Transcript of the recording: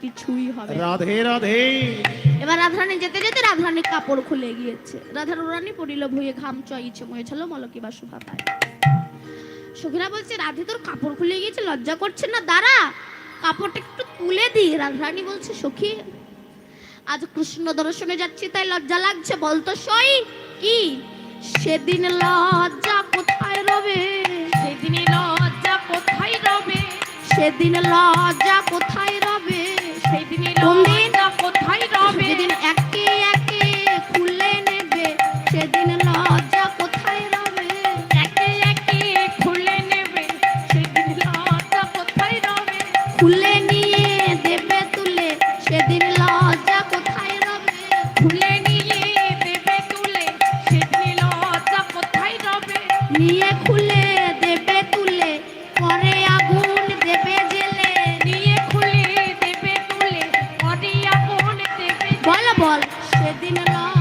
কিছুই হবে না। রাধে রাধে। এবার রাধারানী যেতে যেতে রাধারানী কাপড় খুলে গিয়েছে। রাধারানী পড়িল ভুঁয়ে, ঘাম চয়িছে মুয়ে, ছিল মলকিবা শোভা পায়। সখীরা বলছে, রাধে তোর কাপড় খুলে গিয়েছে, লজ্জা করছে না? দাঁড়া, কাপড়টা একটু তুলে দি। রাধারানী বলছে, সখী আজ কৃষ্ণ দর্শনে যাচ্ছি তাই লজ্জা লাগছে, বলতো সই কি? সেদিন লজ্জা কোথায় রবে, সেদিন লজ্জা কোথায় রবে, সেদিন লজ্জা কোথায় রবে, সেদিন লজ্জা কোথায় রবে, সেদিন একে একে খুলে নেবে, সেদিন লজ্জা কোথায় রবে, একে একে খুলে নেবে, সেদিন লজ্জা কোথায় রবে, খুলে নিয়ে দেবে তুলে, সেদিন লজ্জা কোথায় রবে, খুলে নিয়ে দেবে তুলে, সেদিন লজ্জা কোথায় রবে, নিয়ে খুলে দেবে তুলে, পরে আগুন দেবে জেলে, নিয়ে খুলে দেবে তুলে, পরে আগুন দেবে। বল বল, সেদিন লজ্জা